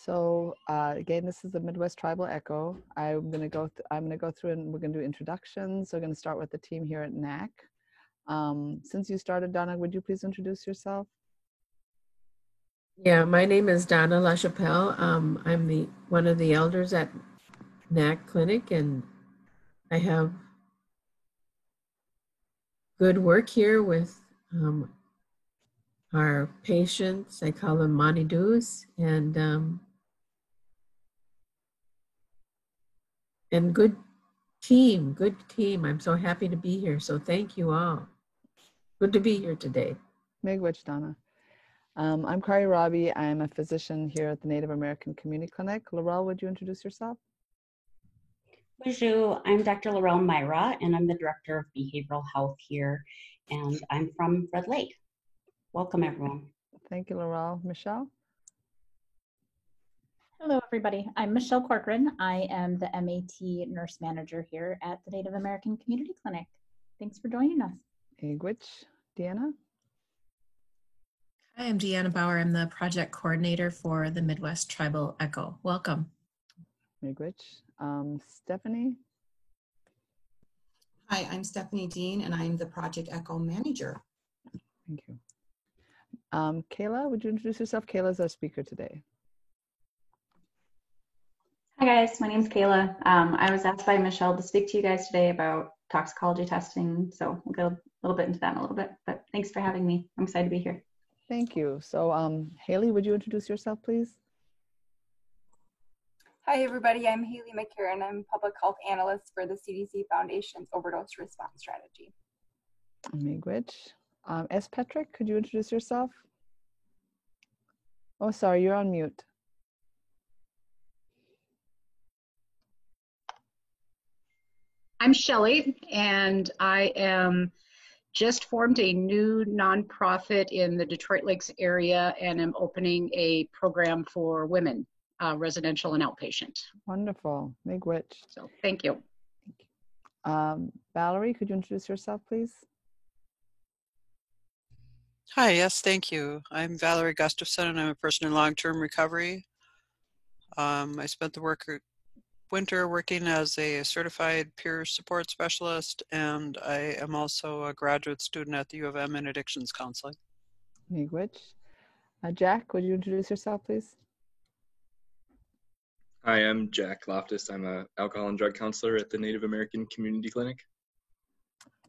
Again, this is the Midwest Tribal Echo. I'm going to go through and we're going to do introductions. So we're going to start with the team here at NAC. Since you started, Donna, would you please introduce yourself? Yeah, my name is Donna LaChapelle. I'm one of the elders at NAC Clinic, and I have good work here with our patients. I call them Mani-Dos, and good team. I'm so happy to be here. So thank you all. Good to be here today. Miigwech, Donna. I'm Kari Robbie. I'm a physician here at the Native American Community Clinic. Laurel, would you introduce yourself? Bonjour, I'm Dr. Laurel Myra, and I'm the Director of Behavioral Health here, and I'm from Red Lake. Welcome, everyone. Thank you, Laurel. Michelle? Hello, everybody. I'm Michelle Corcoran. I am the MAT Nurse Manager here at the Native American Community Clinic. Thanks for joining us. Miigwech. Deanna? Hi, I'm Deanna Bauer. I'm the project coordinator for the Midwest Tribal Echo. Welcome. Miigwech. Stephanie? Hi, I'm Stephanie Dean, and I'm the Project Echo Manager. Thank you. Kayla, would you introduce yourself? Kayla's our speaker today. Hi guys, my name's Kayla. I was asked by Michelle to speak to you guys today about toxicology testing, so we'll go a little bit into that in a little bit, but thanks for having me. I'm excited to be here. Thank you. So Haley, would you introduce yourself, please? Hi everybody, I'm Haley McCarran. I'm Public Health Analyst for the CDC Foundation's Overdose Response Strategy. Miigwech. S. Petrick, could you introduce yourself? Oh, sorry, you're on mute. I'm Shelley, and I am just formed a new nonprofit in the Detroit Lakes area, and am opening a program for women, residential and outpatient. Wonderful. Miigwech. So thank you. Valerie, could you introduce yourself, please? Hi, yes, thank you. I'm Valerie Gustafson, and I'm a person in long-term recovery. I spent the winter working as a certified peer support specialist, and I am also a graduate student at the U of M in addictions counseling. Miigwech. Jack, would you introduce yourself, please? Hi, I'm Jack Loftus. I'm an alcohol and drug counselor at the Native American Community Clinic.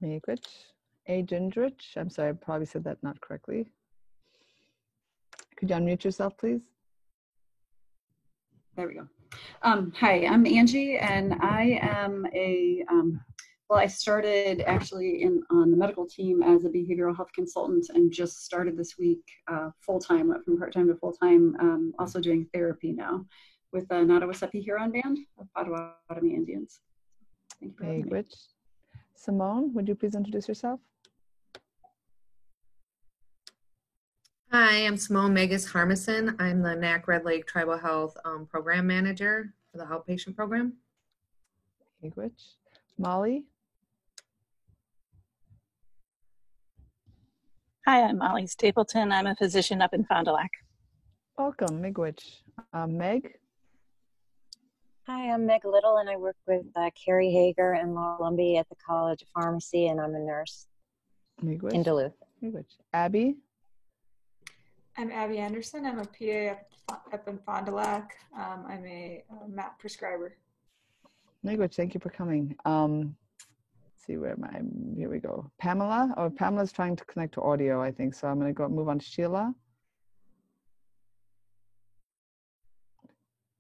Miigwech. A. Gingrich. I'm sorry, I probably said that not correctly. Could you unmute yourself, please? There we go. Hi, I'm Angie, and I am well, I started actually on the medical team as a behavioral health consultant, and just started this week full-time, went from part-time to full-time, also doing therapy now with the Nottawasapi Huron Band of Potawatomi Indians. Thank you for having me. Simone, would you please introduce yourself? Hi, I'm Simone Megas Harmison. I'm the NAC Red Lake Tribal Health Program Manager for the outpatient program. Miigwech. Molly? Hi, I'm Molly Stapleton. I'm a physician up in Fond du Lac. Welcome, Miigwech. Meg? Hi, I'm Meg Little, and I work with Carrie Hager and Laura Lumby at the College of Pharmacy, and I'm a nurse in Duluth. Miigwech. Abby? I'm Abby Anderson. I'm a PA up in Fond du Lac. I'm a MAP prescriber. Miigwech, thank you for coming. Let's see, where am I? Here we go. Pamela? Oh, Pamela's trying to connect to audio, I think. So I'm going to move on to Sheila.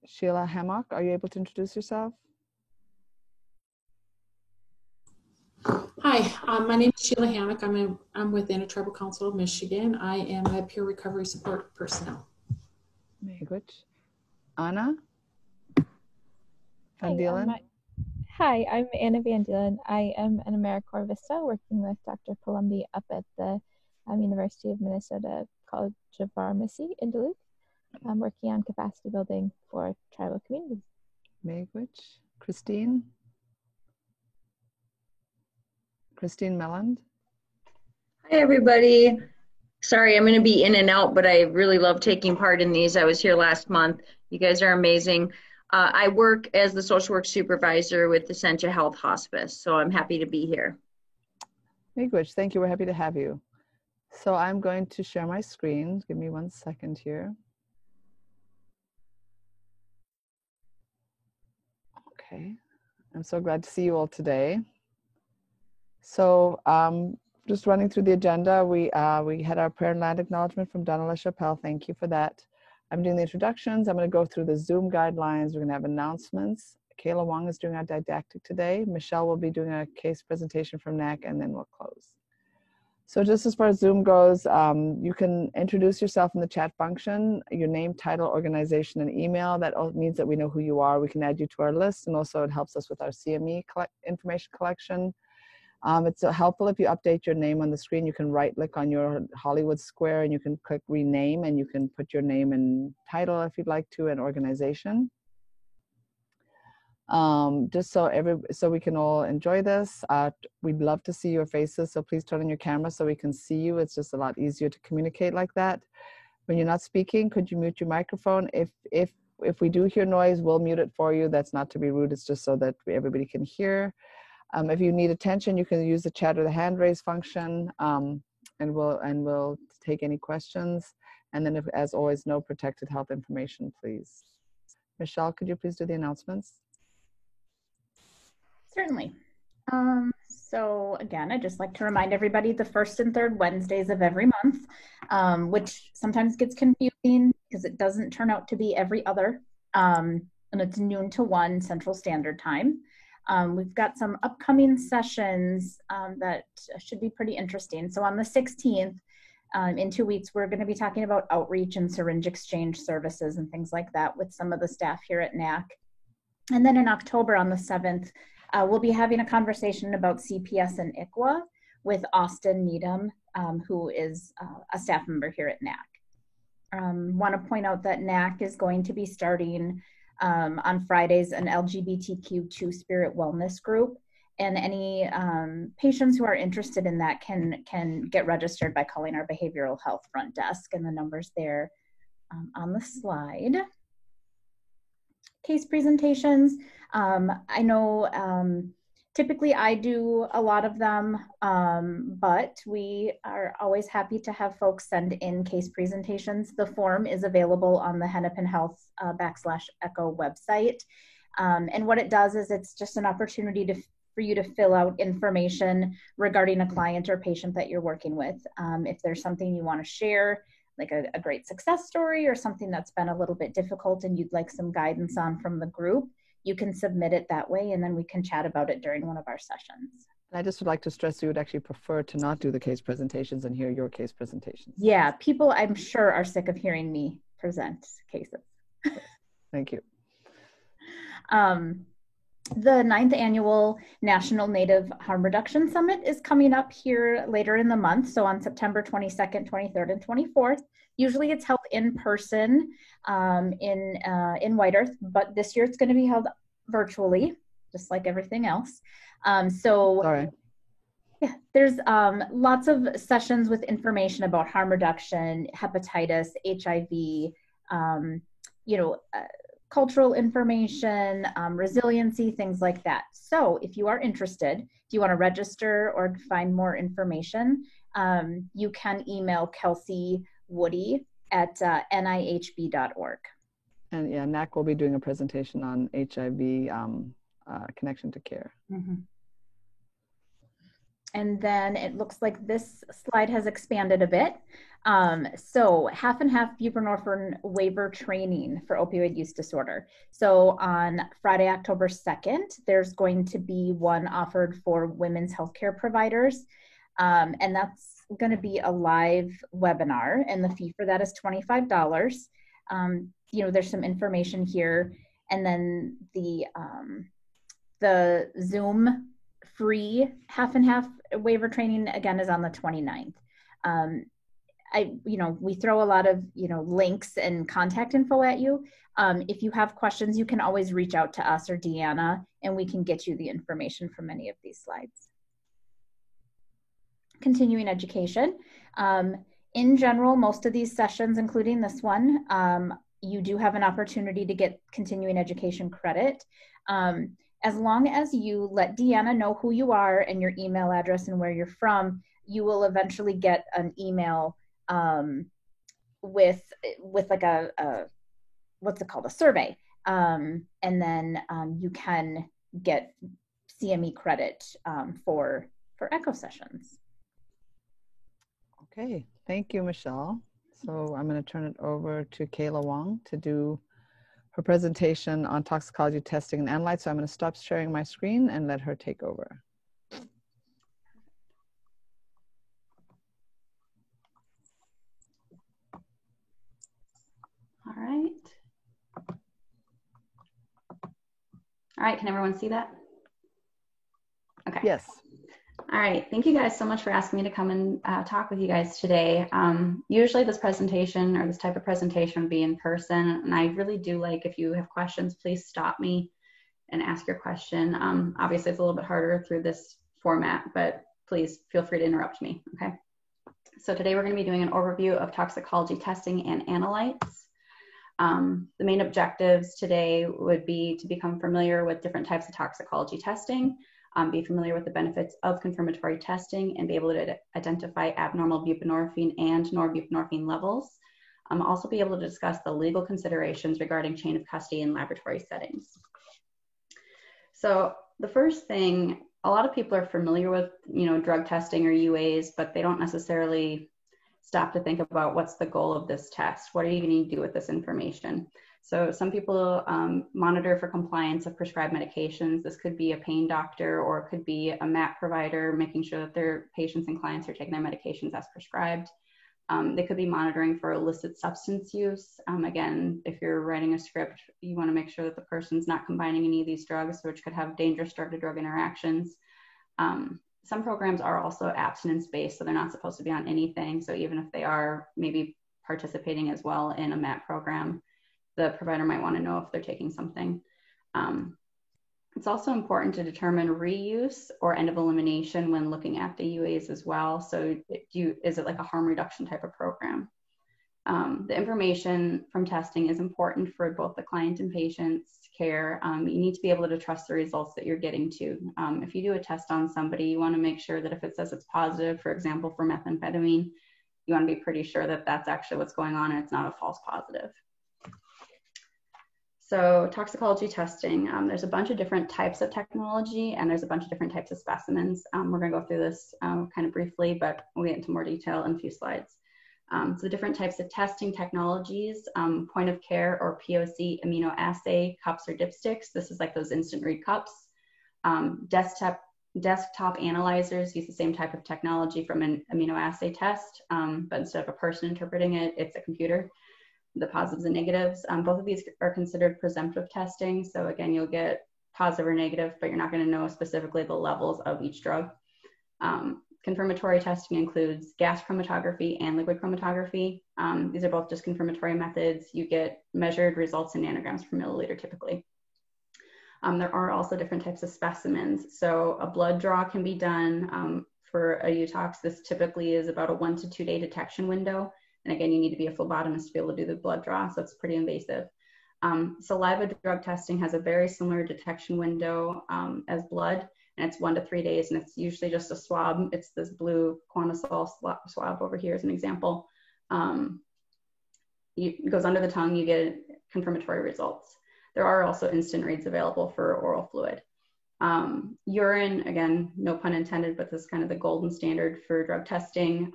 Sheila Hammock, are you able to introduce yourself? Hi, my name is Sheila Hammock. I'm with the Intertribal Council of Michigan. I am a peer recovery support personnel. Miigwech. Anna? Van Dielen? Hi, I'm Anna Van Dielen. I am an AmeriCorps Vista working with Dr. Palumbi up at the University of Minnesota College of Pharmacy in Duluth. I'm working on capacity building for tribal communities. Miigwech. Christine? Christine Melland? Hi, everybody. Sorry, I'm going to be in and out, but I really love taking part in these. I was here last month. You guys are amazing. I work as the social work supervisor with Essentia Health Hospice, so I'm happy to be here. Miigwech, thank you. We're happy to have you. So I'm going to share my screen. Give me 1 second here. Okay, I'm so glad to see you all today. So just running through the agenda, we had our prayer and land acknowledgement from Donna LaChapelle. Thank you for that. I'm doing the introductions. I'm going to go through the Zoom guidelines. We're going to have announcements. Kayla Wong is doing our didactic today. Michelle will be doing a case presentation from NAC, and then we'll close. So just as far as Zoom goes, you can introduce yourself in the chat function, your name, title, organization, and email. That means that we know who you are. We can add you to our list, and also it helps us with our CME information collection. It's helpful if you update your name on the screen. You can right-click on your Hollywood square, and you can click rename, and you can put your name and title if you'd like to, and organization. Just so we can all enjoy this. We'd love to see your faces, so please turn on your camera so we can see you. It's just a lot easier to communicate like that. When you're not speaking, could you mute your microphone? If we do hear noise, we'll mute it for you. That's not to be rude. It's just so that everybody can hear. If you need attention, you can use the chat or the hand raise function, and we'll take any questions. And then, as always, no protected health information, please. Michelle, could you please do the announcements? Certainly. So again, I'd just like to remind everybody the first and third Wednesdays of every month, which sometimes gets confusing because it doesn't turn out to be every other, and it's noon to 1 Central Standard Time. We've got some upcoming sessions that should be pretty interesting. So on the 16th, in 2 weeks, we're going to be talking about outreach and syringe exchange services and things like that with some of the staff here at NAC. And then in October on the 7th, we'll be having a conversation about CPS and ICWA with Austin Needham, who is a staff member here at NAC. Want to point out that NAC is going to be starting on Fridays an LGBTQ Two-Spirit Wellness group, and any patients who are interested in that can get registered by calling our behavioral health front desk, and the number's there on the slide. Case presentations. I know typically I do a lot of them, but we are always happy to have folks send in case presentations. The form is available on the Hennepin Health /ECHO website. And what it does is it's just an opportunity for you to fill out information regarding a client or patient that you're working with. If there's something you want to share, like a great success story or something that's been a little bit difficult and you'd like some guidance on from the group, you can submit it that way, and then we can chat about it during one of our sessions. I just would like to stress you would actually prefer to not do the case presentations and hear your case presentations. Yeah, people I'm sure are sick of hearing me present cases. Thank you. The 9th Annual National Native Harm Reduction Summit is coming up here later in the month, so on September 22nd, 23rd, and 24th. Usually it's held in person in White Earth, but this year it's going to be held virtually, just like everything else. Sorry. Yeah, there's lots of sessions with information about harm reduction, hepatitis, HIV, cultural information, resiliency, things like that. So if you are interested, if you want to register or find more information, you can email Kelsey Woody at nihb.org. And yeah, NAC will be doing a presentation on HIV connection to care. Mm-hmm. And then it looks like this slide has expanded a bit. So half and half buprenorphine waiver training for opioid use disorder. So on Friday, October 2nd, there's going to be one offered for women's healthcare providers. And that's going to be a live webinar, and the fee for that is $25. There's some information here. And then the Zoom free half and half waiver training again is on the 29th. We throw a lot of, links and contact info at you. If you have questions, you can always reach out to us or Deanna, and we can get you the information from any of these slides. Continuing education. In general, most of these sessions, including this one, you do have an opportunity to get continuing education credit. As long as you let Deanna know who you are and your email address and where you're from, you will eventually get an email with like a what's it called, a survey, and then you can get CME credit for ECHO sessions. Okay, thank you, Michelle. So I'm going to turn it over to Kayla Wong to do her presentation on toxicology testing and analytes. So I'm going to stop sharing my screen and let her take over. All right. All right, can everyone see that? Okay. Yes. All right, thank you guys so much for asking me to come and talk with you guys today. Usually this presentation or this type of presentation would be in person, and I really do like, if you have questions, please stop me and ask your question. Obviously it's a little bit harder through this format, but please feel free to interrupt me, okay? So today we're gonna be doing an overview of toxicology testing and analytes. The main objectives today would be to become familiar with different types of toxicology testing, be familiar with the benefits of confirmatory testing, and be able to identify abnormal buprenorphine and norbuprenorphine levels. Also be able to discuss the legal considerations regarding chain of custody in laboratory settings. So the first thing, a lot of people are familiar with, drug testing or UAs, but they don't necessarily stop to think about what's the goal of this test. What are you going to do with this information? So some people monitor for compliance of prescribed medications. This could be a pain doctor, or it could be a MAP provider, making sure that their patients and clients are taking their medications as prescribed. They could be monitoring for illicit substance use. Again, if you're writing a script, you want to make sure that the person's not combining any of these drugs, which could have dangerous drug-to-drug interactions. Some programs are also abstinence-based, so they're not supposed to be on anything. So even if they are maybe participating as well in a MAP program, the provider might want to know if they're taking something. It's also important to determine reuse or end of elimination when looking at the UAs as well. So is it like a harm reduction type of program? The information from testing is important for both the client and patient's care. You need to be able to trust the results that you're getting to. If you do a test on somebody, you want to make sure that if it says it's positive, for example, for methamphetamine, you want to be pretty sure that that's actually what's going on and it's not a false positive. So toxicology testing, there's a bunch of different types of technology, and there's a bunch of different types of specimens. We're going to go through this kind of briefly, but we'll get into more detail in a few slides. So the different types of testing technologies, point of care or POC immunoassay cups or dipsticks. This is like those instant read cups. Desktop analyzers use the same type of technology from an immunoassay test, but instead of a person interpreting it, it's a computer. The positives and negatives. Both of these are considered presumptive testing. So again, you'll get positive or negative, but you're not going to know specifically the levels of each drug. Confirmatory testing includes gas chromatography and liquid chromatography. These are both just confirmatory methods. You get measured results in nanograms per milliliter typically. There are also different types of specimens. So a blood draw can be done for a UTOX. This typically is about a 1 to 2 day detection window. And again, you need to be a phlebotomist to be able to do the blood draw, so it's pretty invasive. Saliva drug testing has a very similar detection window as blood, and it's 1 to 3 days, and it's usually just a swab. It's this blue Quantasol swab over here as an example. It goes under the tongue, you get confirmatory results. There are also instant reads available for oral fluid. Urine, again, no pun intended, but this is kind of the golden standard for drug testing.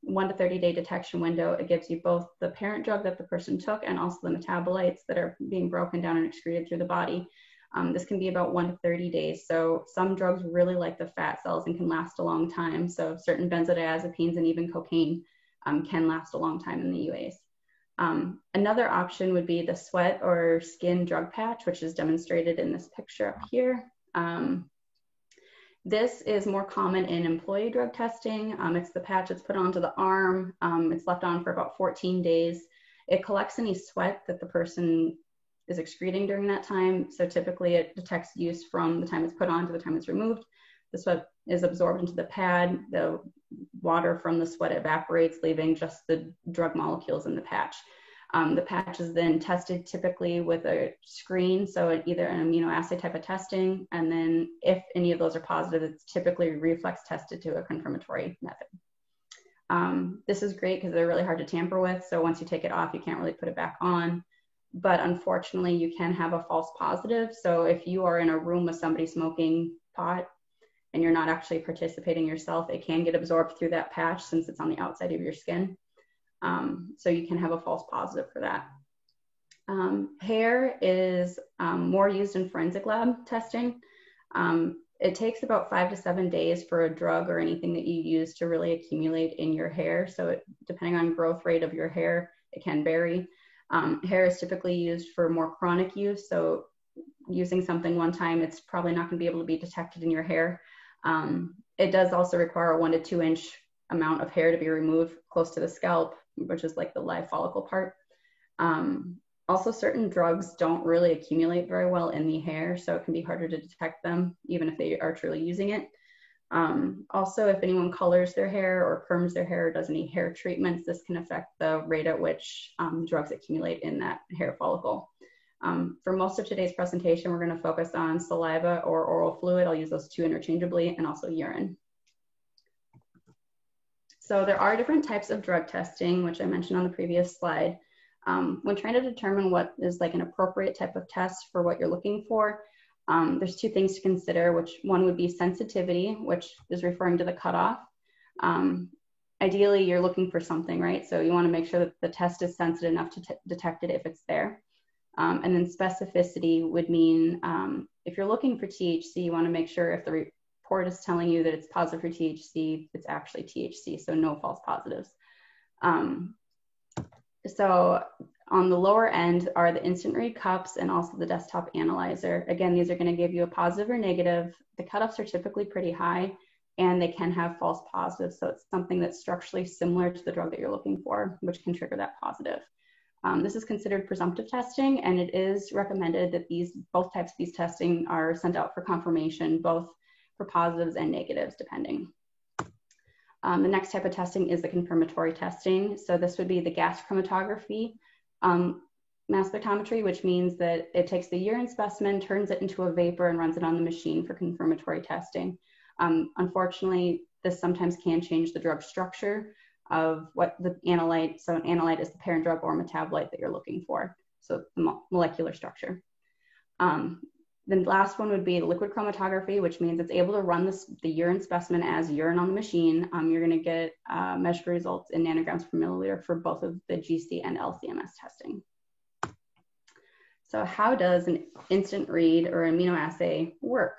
1 to 30 day detection window. It gives you both the parent drug that the person took and also the metabolites that are being broken down and excreted through the body. This can be about 1 to 30 days. So some drugs really like the fat cells and can last a long time. So certain benzodiazepines and even cocaine can last a long time in the UAs. Another option would be the sweat or skin drug patch, which is demonstrated in this picture up here. This is more common in employee drug testing. It's the patch that's put onto the arm. It's left on for about 14 days. It collects any sweat that the person is excreting during that time. So typically it detects use from the time it's put on to the time it's removed. The sweat is absorbed into the pad. The water from the sweat evaporates, leaving just the drug molecules in the patch. The patch is then tested typically with a screen, so either an immunoassay type of testing, and then if any of those are positive, it's typically reflex tested to a confirmatory method. This is great because they're really hard to tamper with, so once you take it off, you can't really put it back on. But unfortunately, you can have a false positive. So if you are in a room with somebody smoking pot and you're not actually participating yourself, it can get absorbed through that patch since it's on the outside of your skin. So you can have a false positive for that. Hair is more used in forensic lab testing. It takes about 5 to 7 days for a drug or anything that you use to really accumulate in your hair. So depending on growth rate of your hair, it can vary. Hair is typically used for more chronic use. So using something one time, it's probably not going to be able to be detected in your hair. It does also require a 1 to 2 inch amount of hair to be removed close to the scalp, which is like the live follicle part. Also, certain drugs don't really accumulate very well in the hair, so it can be harder to detect them, even if they are truly using it. Also, if anyone colors their hair or perms their hair or does any hair treatments, this can affect the rate at which drugs accumulate in that hair follicle. For most of today's presentation, we're going to focus on saliva or oral fluid. I'll use those two interchangeably, and also urine. So there are different types of drug testing, which I mentioned on the previous slide. When trying to determine what is like an appropriate type of test for what you're looking for, there's two things to consider, which one would be sensitivity, which is referring to the cutoff. Ideally, you're looking for something, right? So you want to make sure that the test is sensitive enough to detect it if it's there. And then specificity would mean if you're looking for THC, you want to make sure if the report is telling you that it's positive for THC, it's actually THC, so no false positives. So on the lower end are the instant read cups and also the desktop analyzer. Again, these are going to give you a positive or negative. The cutoffs are typically pretty high and they can have false positives. So it's something that's structurally similar to the drug that you're looking for, which can trigger that positive. This is considered presumptive testing, and it is recommended that both types of these testing are sent out for confirmation, both for positives and negatives, depending. The next type of testing is the confirmatory testing. So this would be the gas chromatography mass spectrometry, which means that it takes the urine specimen, turns it into a vapor, and runs it on the machine for confirmatory testing. Unfortunately, this sometimes can change the drug structure of what the analyte, so an analyte is the parent drug or metabolite that you're looking for, so the molecular structure. The last one would be liquid chromatography, which means it's able to run the urine specimen as urine on the machine. You're going to get measured results in nanograms per milliliter for both of the GC and LCMS testing. So how does an instant read or immunoassay work?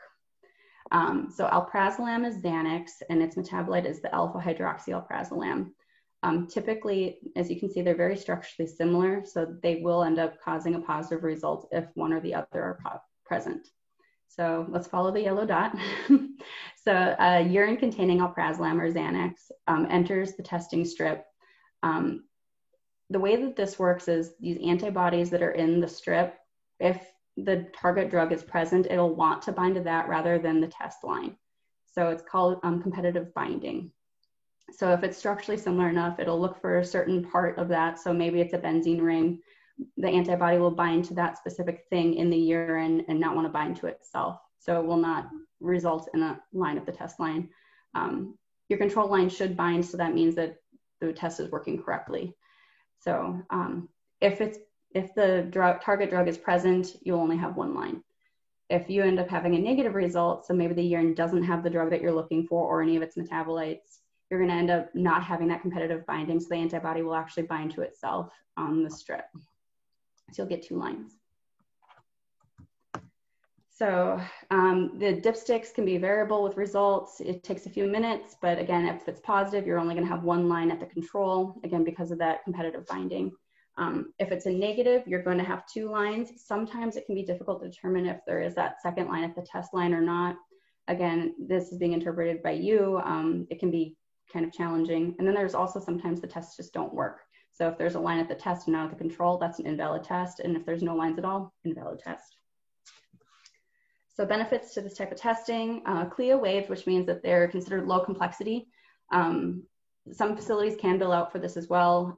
So alprazolam is Xanax, and its metabolite is the alpha-hydroxyalprazolam. Typically, as you can see, they're very structurally similar, so they will end up causing a positive result if one or the other are present. So let's follow the yellow dot. So urine containing alprazolam or Xanax enters the testing strip. The way that this works is these antibodies that are in the strip, if the target drug is present, it'll want to bind to that rather than the test line. So it's called competitive binding. So if it's structurally similar enough, it'll look for a certain part of that. So maybe it's a benzene ring. The antibody will bind to that specific thing in the urine and not want to bind to itself. So it will not result in a line of the test line. Your control line should bind, so that means that the test is working correctly. So if the target drug is present, you'll only have one line. If you end up having a negative result, so maybe the urine doesn't have the drug that you're looking for or any of its metabolites, you're going to end up not having that competitive binding, so the antibody will actually bind to itself on the strip. So you'll get two lines. So the dipsticks can be variable with results. It takes a few minutes, but again, if it's positive, you're only going to have one line at the control, again, because of that competitive binding. If it's a negative, you're going to have two lines. Sometimes it can be difficult to determine if there is that second line at the test line or not. Again, this is being interpreted by you. It can be kind of challenging. And then there's also sometimes the tests just don't work. So if there's a line at the test and not at the control, that's an invalid test. And if there's no lines at all, invalid test. So benefits to this type of testing, CLIA waived, which means that they're considered low complexity. Some facilities can bill out for this as well,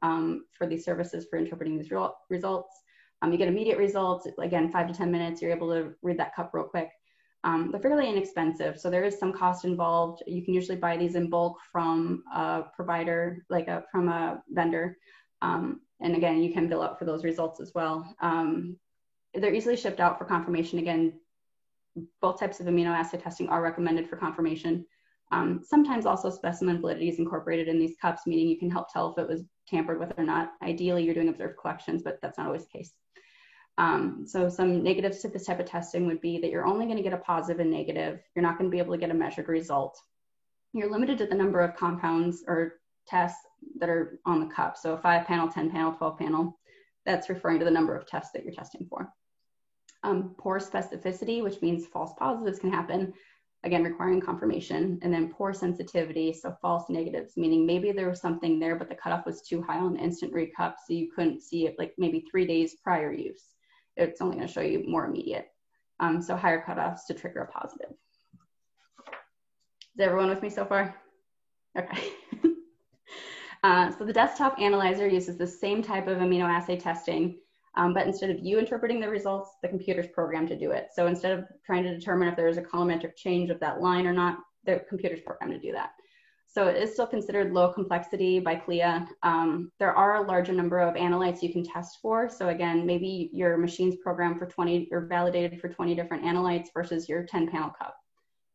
for these services for interpreting these results. You get immediate results, again, 5 to 10 minutes, you're able to read that cup real quick. They're fairly inexpensive, so there is some cost involved. You can usually buy these in bulk from a provider, from a vendor. And again, you can bill out for those results as well. They're easily shipped out for confirmation. Again, both types of immunoassay testing are recommended for confirmation. Sometimes also specimen validity is incorporated in these cups, meaning you can help tell if it was tampered with or not. Ideally, you're doing observed collections, but that's not always the case. So some negatives to this type of testing would be that you're only going to get a positive and negative. You're not going to be able to get a measured result. You're limited to the number of compounds or tests that are on the cup. So 5 panel, 10 panel, 12 panel, that's referring to the number of tests that you're testing for. Poor specificity, which means false positives can happen, again, requiring confirmation. And then poor sensitivity, so false negatives, meaning maybe there was something there, but the cutoff was too high on the instant read cup, so you couldn't see it like maybe 3 days prior use. It's only going to show you more immediate. So higher cutoffs to trigger a positive. Is everyone with me so far? Okay. So the desktop analyzer uses the same type of immunoassay testing, but instead of you interpreting the results, the computer's programmed to do it. So instead of trying to determine if there is a colorimetric change of that line or not, the computer's programmed to do that. So it is still considered low complexity by CLIA. There are a larger number of analytes you can test for. So again, maybe your machine's programmed for 20 or validated for 20 different analytes versus your 10 panel cup.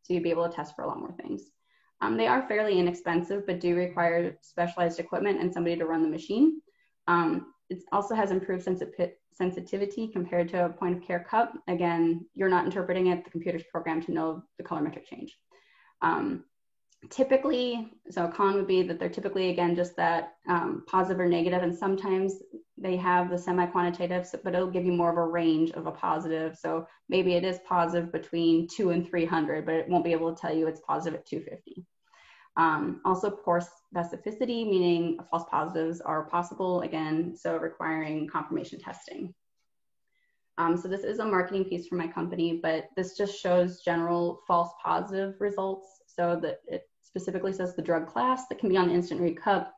So you'd be able to test for a lot more things. They are fairly inexpensive, but do require specialized equipment and somebody to run the machine. It also has improved sensitivity compared to a point of care cup. Again, you're not interpreting it, the computer's programmed to know the colorimetric change. Typically, so a con would be that they're typically, again, just that positive or negative, and sometimes they have the semi-quantitative, but it'll give you more of a range of a positive. So maybe it is positive between 2 and 300, but it won't be able to tell you it's positive at 250. Also poor specificity, meaning false positives are possible, again, so requiring confirmation testing. So this is a marketing piece for my company, but this just shows general false positive results. So that it specifically says the drug class that can be on the instant read cup,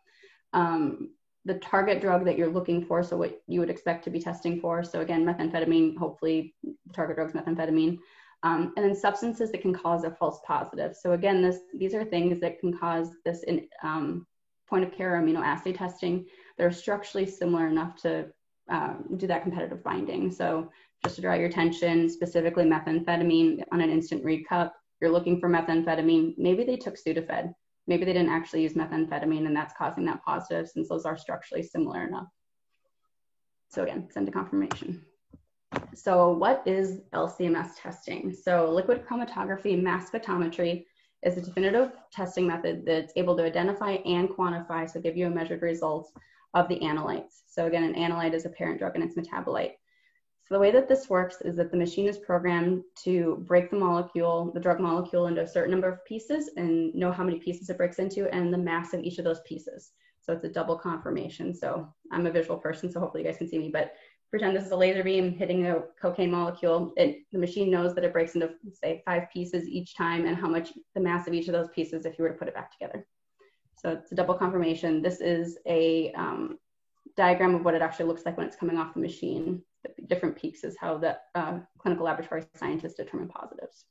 the target drug that you're looking for, so what you would expect to be testing for. So again, methamphetamine, hopefully the target drug's methamphetamine. And then substances that can cause a false positive. So again, these are things that can cause this in point of care immunoassay testing. They're structurally similar enough to do that competitive binding. So just to draw your attention, specifically methamphetamine on an instant read cup, you're looking for methamphetamine. Maybe they took Sudafed. Maybe they didn't actually use methamphetamine and that's causing that positive, since those are structurally similar enough. So again, send to confirmation. So what is LC-MS testing? So liquid chromatography mass spectrometry is a definitive testing method that's able to identify and quantify, so give you a measured result of the analytes. So again, an analyte is a parent drug and its metabolite. So the way that this works is that the machine is programmed to break the molecule, the drug molecule, into a certain number of pieces and know how many pieces it breaks into and the mass of each of those pieces. So it's a double confirmation. So I'm a visual person, so hopefully you guys can see me, but pretend this is a laser beam hitting a cocaine molecule. The machine knows that it breaks into, say, 5 pieces each time and how much the mass of each of those pieces if you were to put it back together. So it's a double confirmation. This is a diagram of what it actually looks like when it's coming off the machine. The different peaks is how the clinical laboratory scientists determine positives.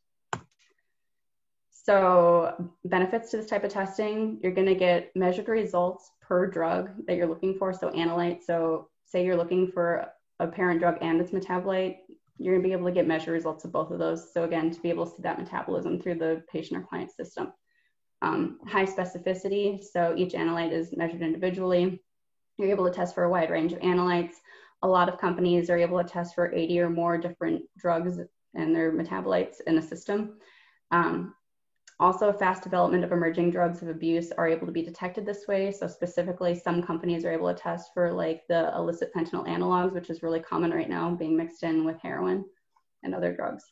So benefits to this type of testing, you're going to get measured results per drug that you're looking for. So analyte, so say you're looking for a parent drug and its metabolite, you're going to be able to get measured results of both of those. So again, to be able to see that metabolism through the patient or client system. High specificity, so each analyte is measured individually. You're able to test for a wide range of analytes. A lot of companies are able to test for 80 or more different drugs and their metabolites in a system. Also, fast development of emerging drugs of abuse are able to be detected this way. So specifically, some companies are able to test for like the illicit fentanyl analogs, which is really common right now, being mixed in with heroin and other drugs.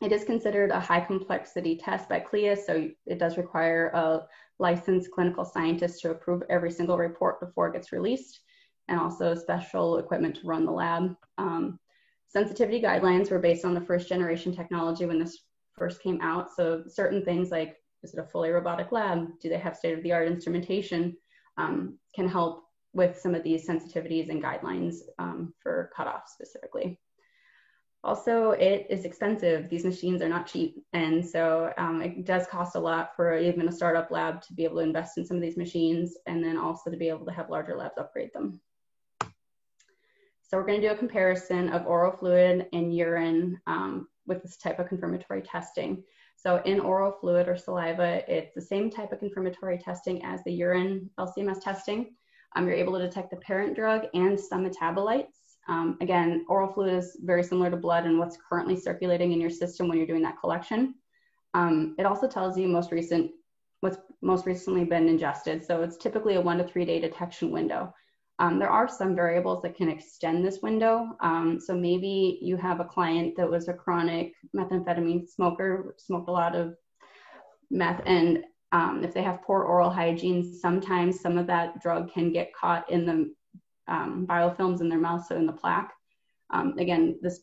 It is considered a high complexity test by CLIA, so it does require a licensed clinical scientist to approve every single report before it gets released, and also special equipment to run the lab. Sensitivity guidelines were based on the first generation technology when this first came out. So certain things like Is it a fully robotic lab? Do they have state-of-the-art instrumentation? Can help with some of these sensitivities and guidelines for cutoff specifically. Also, it is expensive. These machines are not cheap. And so it does cost a lot for even a startup lab to be able to invest in some of these machines, and then also to be able to have larger labs upgrade them. So we're going to do a comparison of oral fluid and urine with this type of confirmatory testing. So in oral fluid or saliva, it's the same type of confirmatory testing as the urine LC-MS testing. You're able to detect the parent drug and some metabolites. Again, oral fluid is very similar to blood and what's currently circulating in your system when you're doing that collection. It also tells you what's most recently been ingested. So it's typically a 1 to 3 day detection window. There are some variables that can extend this window. So maybe you have a client that was a chronic methamphetamine smoker, smoked a lot of meth, and if they have poor oral hygiene, sometimes some of that drug can get caught in the biofilms in their mouth, so in the plaque. Again, this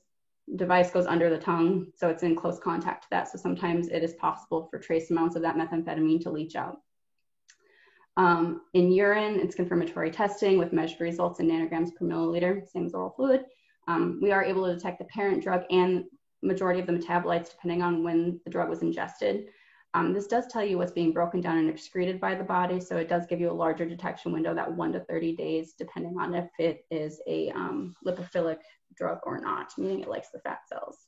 device goes under the tongue, so it's in close contact to that. So sometimes it is possible for trace amounts of that methamphetamine to leach out. In urine, it's confirmatory testing with measured results in nanograms per milliliter, same as oral fluid. We are able to detect the parent drug and majority of the metabolites depending on when the drug was ingested. This does tell you what's being broken down and excreted by the body, so it does give you a larger detection window, that 1 to 30 days, depending on if it is a lipophilic drug or not, meaning it likes the fat cells.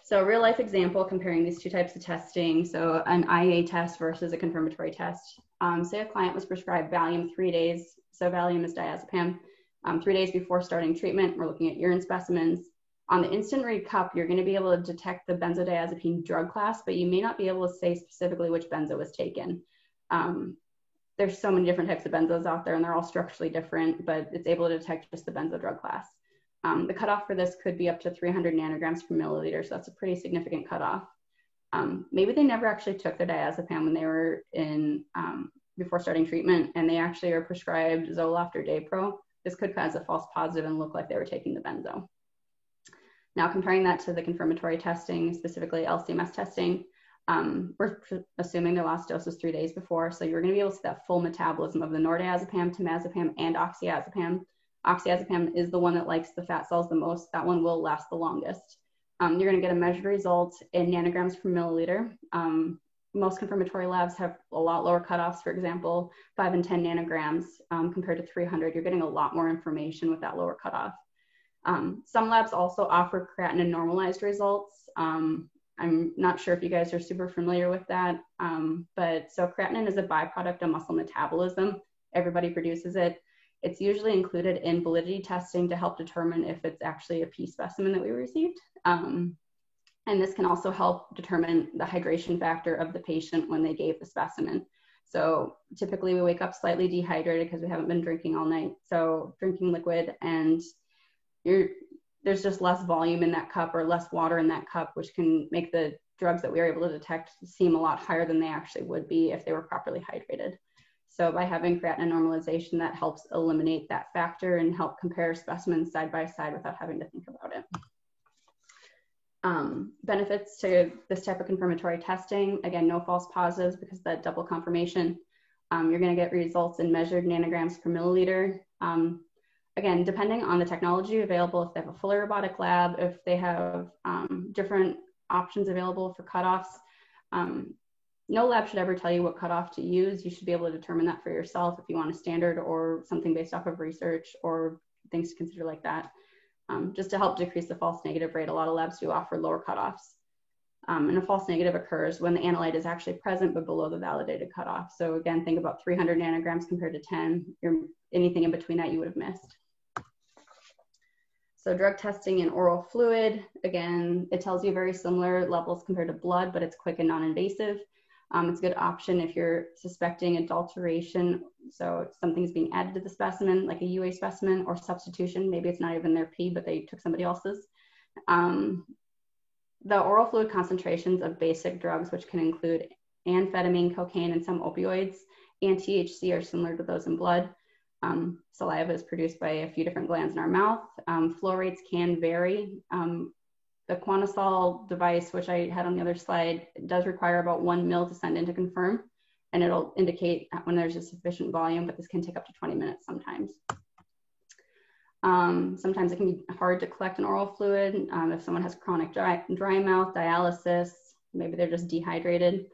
So real life example comparing these two types of testing, so an IA test versus a confirmatory test. Say a client was prescribed Valium 3 days, so Valium is diazepam, 3 days before starting treatment. We're looking at urine specimens. On the instant read cup, you're going to be able to detect the benzodiazepine drug class, but you may not be able to say specifically which benzo was taken. There's so many different types of benzos out there, and they're all structurally different, but it's able to detect just the benzo drug class. The cutoff for this could be up to 300 nanograms per milliliter, so that's a pretty significant cutoff. Maybe they never actually took the diazepam when they were in before starting treatment, and they actually are prescribed Zoloft or Daypro. This could cause a false positive and look like they were taking the benzo. Now, comparing that to the confirmatory testing, specifically LC-MS testing, we're assuming their last dose was 3 days before, so you're going to be able to see that full metabolism of the nordiazepam, temazepam, and oxyazepam. Oxyazepam is the one that likes the fat cells the most. That one will last the longest. You're going to get a measured result in nanograms per milliliter. Most confirmatory labs have a lot lower cutoffs, for example, 5 and 10 nanograms compared to 300. You're getting a lot more information with that lower cutoff. Some labs also offer creatinine normalized results. I'm not sure if you guys are super familiar with that, but so creatinine is a byproduct of muscle metabolism. Everybody produces it. It's usually included in validity testing to help determine if it's actually a P specimen that we received. And this can also help determine the hydration factor of the patient when they gave the specimen. So typically we wake up slightly dehydrated because we haven't been drinking all night. So drinking liquid, and there's just less volume in that cup or less water in that cup, which can make the drugs that we are able to detect seem a lot higher than they actually would be if they were properly hydrated. So by having creatinine normalization, that helps eliminate that factor and help compare specimens side by side without having to think about it. Benefits to this type of confirmatory testing, again, no false positives because of that double confirmation. You're going to get results in measured nanograms per milliliter. Again, depending on the technology available, if they have a fully robotic lab, if they have different options available for cutoffs, no lab should ever tell you what cutoff to use. You should be able to determine that for yourself if you want a standard or something based off of research or things to consider like that. Just to help decrease the false negative rate, a lot of labs do offer lower cutoffs. And a false negative occurs when the analyte is actually present but below the validated cutoff. So again, think about 300 nanograms compared to 10. Anything in between that you would have missed. So drug testing in oral fluid, again, it tells you very similar levels compared to blood, but it's quick and non-invasive. It's a good option if you're suspecting adulteration. So something's being added to the specimen, like a UA specimen, or substitution. Maybe it's not even their pee, but they took somebody else's. The oral fluid concentrations of basic drugs, which can include amphetamine, cocaine, and some opioids, and THC are similar to those in blood. Saliva is produced by a few different glands in our mouth. Flow rates can vary The Quantasol device, which I had on the other slide, does require about 1 ml to send in to confirm, and it'll indicate when there's a sufficient volume, but this can take up to 20 minutes sometimes. Sometimes it can be hard to collect an oral fluid if someone has chronic dry mouth, dialysis, maybe they're just dehydrated.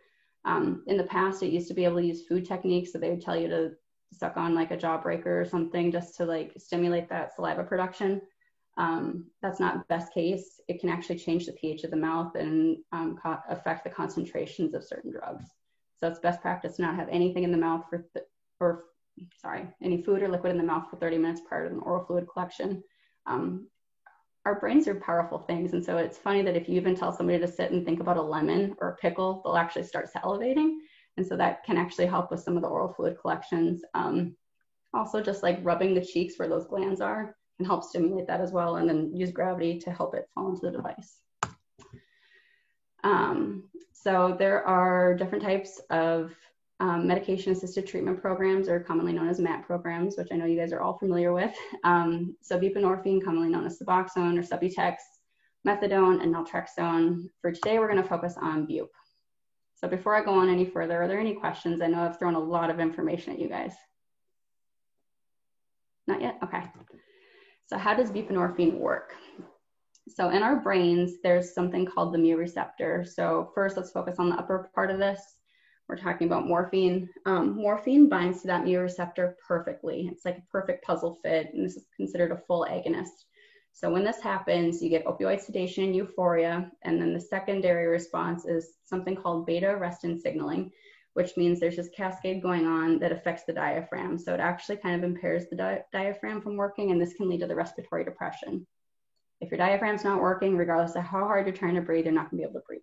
In the past, it used to be able to use food techniques, so they would tell you to suck on like a jawbreaker or something just to like stimulate that saliva production. That's not best case. It can actually change the pH of the mouth and affect the concentrations of certain drugs. So it's best practice to not have anything in the mouth any food or liquid in the mouth for 30 minutes prior to an oral fluid collection. Our brains are powerful things, and so it's funny that if you even tell somebody to sit and think about a lemon or a pickle, they'll actually start salivating, and so that can actually help with some of the oral fluid collections. Also, just like rubbing the cheeks where those glands are can help stimulate that as well, and then use gravity to help it fall into the device. So there are different types of medication-assisted treatment programs, or commonly known as MAT programs, which I know you guys are all familiar with. So buprenorphine, commonly known as Suboxone or Subutex, methadone, and naltrexone. For today, we're going to focus on bupe. So before I go on any further, are there any questions? I know I've thrown a lot of information at you guys. Not yet? Okay. So how does buprenorphine work? So in our brains, there's something called the mu receptor. So first, let's focus on the upper part of this. We're talking about morphine. Morphine binds to that mu receptor perfectly. It's like a perfect puzzle fit, and this is considered a full agonist. So when this happens, you get opioid sedation and euphoria, and then the secondary response is something called beta-arrestin signaling, which means there's this cascade going on that affects the diaphragm. So it actually kind of impairs the diaphragm from working, and this can lead to the respiratory depression. If your diaphragm's not working, regardless of how hard you're trying to breathe, you're not going to be able to breathe.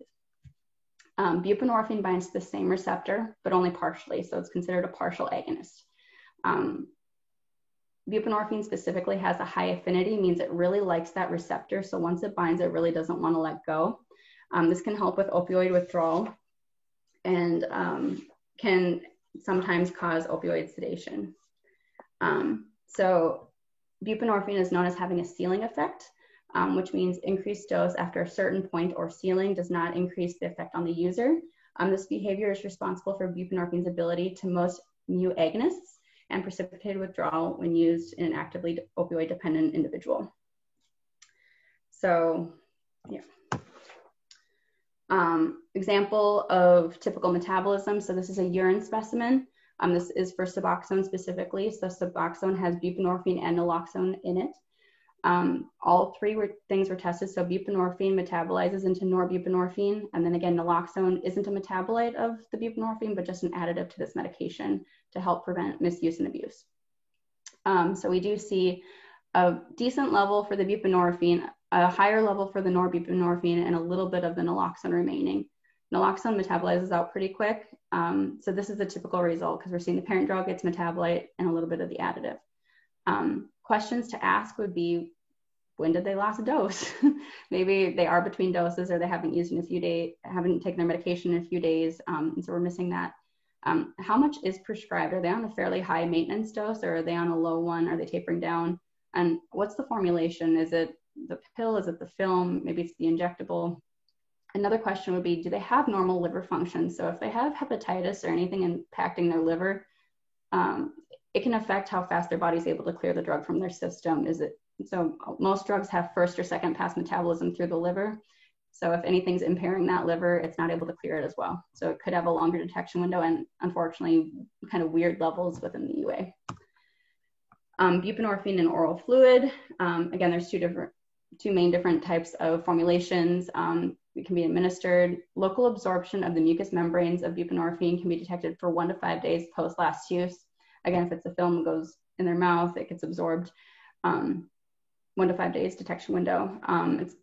Buprenorphine binds to the same receptor, but only partially, so it's considered a partial agonist. Buprenorphine specifically has a high affinity, means it really likes that receptor, so once it binds, it really doesn't want to let go. This can help with opioid withdrawal and can sometimes cause opioid sedation. So buprenorphine is known as having a ceiling effect, which means increased dose after a certain point or ceiling does not increase the effect on the user. This behavior is responsible for buprenorphine's ability to most mu agonists and precipitate withdrawal when used in an actively opioid dependent individual. So, yeah. Example of typical metabolism. So this is a urine specimen. This is for Suboxone specifically. So Suboxone has buprenorphine and naloxone in it. All three things were tested. So buprenorphine metabolizes into norbuprenorphine, and then again, naloxone isn't a metabolite of the buprenorphine, but just an additive to this medication to help prevent misuse and abuse. So we do see a decent level for the buprenorphine, a higher level for the norbuprenorphine, and a little bit of the naloxone remaining. Naloxone metabolizes out pretty quick. So this is the typical result because we're seeing the parent drug, its metabolite, and a little bit of the additive. Questions to ask would be, when did they last dose? Maybe they are between doses, or they haven't used in a few days, haven't taken their medication in a few days, and so we're missing that. How much is prescribed? Are they on a fairly high maintenance dose, or are they on a low one? Are they tapering down? And what's the formulation? Is it the pill? Is it the film? Maybe it's the injectable. Another question would be, do they have normal liver function? So if they have hepatitis or anything impacting their liver, it can affect how fast their body's able to clear the drug from their system. So most drugs have first or second pass metabolism through the liver. So if anything's impairing that liver, it's not able to clear it as well. So it could have a longer detection window and unfortunately kind of weird levels within the UA. Buprenorphine and oral fluid. Again, there's two main different types of formulations. It can be administered. Local absorption of the mucous membranes of buprenorphine can be detected for 1 to 5 days post last use. Again, if it's a film that goes in their mouth, it gets absorbed. 1 to 5 days detection window. It's